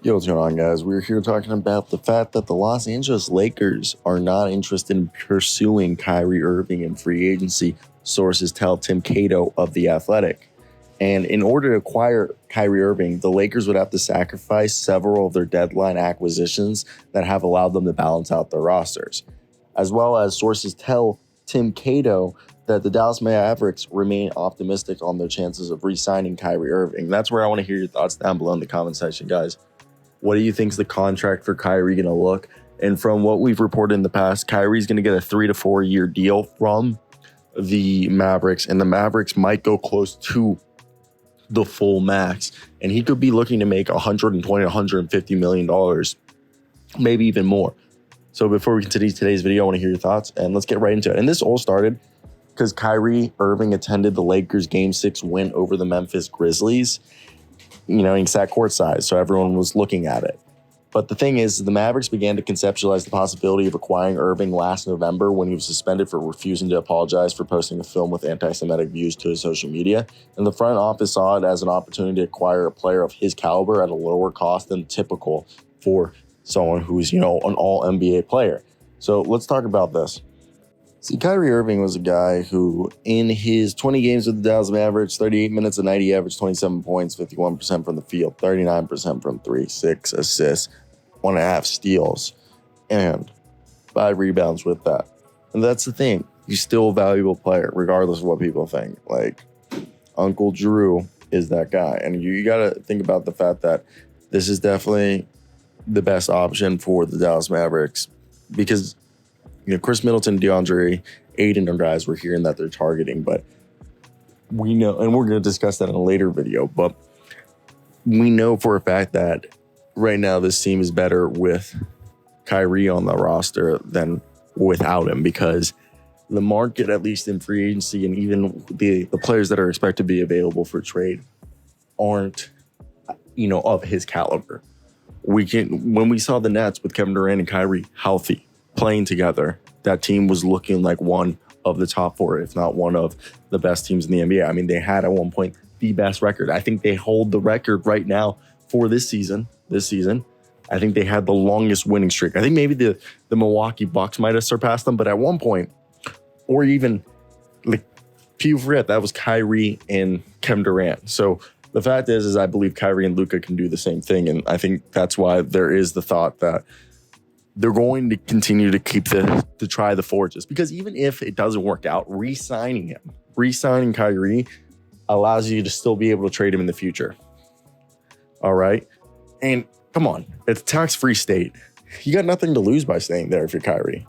Yo, what's going on, guys? We're here talking about the fact that the Los Angeles Lakers are not interested in pursuing Kyrie Irving in free agency, sources tell Tim Cato of The Athletic. And in order to acquire Kyrie Irving, the Lakers would have to sacrifice several of their deadline acquisitions that have allowed them to balance out their rosters. As well as sources tell Tim Cato that the Dallas Mavericks remain optimistic on their chances of re-signing Kyrie Irving. That's where I want to hear your thoughts down below in the comment section, guys. What do you think is the contract for Kyrie going to look? And from what we've reported in the past, Kyrie's going to get a 3 to 4 year deal from the Mavericks, and the Mavericks might go close to the full max. And he could be looking to make $120, $150 million, maybe even more. So before we continue today's video, I want to hear your thoughts, and let's get right into it. And this all started because Kyrie Irving attended the Lakers' Game 6 win over the Memphis Grizzlies. You know, he sat courtside, so everyone was looking at it. But the thing is, the Mavericks began to conceptualize the possibility of acquiring Irving last November when he was suspended for refusing to apologize for posting a film with anti-Semitic views to his social media. And the front office saw it as an opportunity to acquire a player of his caliber at a lower cost than typical for someone who's, you know, an all-NBA player. So let's talk about this. See, Kyrie Irving was a guy who, in his 20 games with the Dallas Mavericks, 38 minutes a night, he averaged 27 points, 51% from the field, 39% from three, 6 assists, 1.5 steals, and 5 rebounds with that. And that's the thing. He's still a valuable player, regardless of what people think. Like, Uncle Drew is that guy. And you got to think about the fact that this is definitely the best option for the Dallas Mavericks because, you know, Chris Middleton, DeAndre Ayton are guys we're hearing that they're targeting, but we know, and we're going to discuss that in a later video, but we know for a fact that right now this team is better with Kyrie on the roster than without him because the market, at least in free agency, and even the players that are expected to be available for trade aren't, you know, of his caliber. When we saw the Nets with Kevin Durant and Kyrie healthy, playing together, that team was looking like one of the top 4, if not one of the best teams in the NBA. I mean, they had at one point the best record. I think they hold the record right now for this season. I think they had the longest winning streak. I think maybe the Milwaukee Bucks might have surpassed them, but at one point, or even, like, people forget that was Kyrie and Kevin Durant. So the fact is I believe Kyrie and Luka can do the same thing, and I think that's why there is the thought that they're going to continue to to try the forges, because even if it doesn't work out, re-signing Kyrie allows you to still be able to trade him in the future. All right. And come on, it's a tax-free state. You got nothing to lose by staying there if you're Kyrie.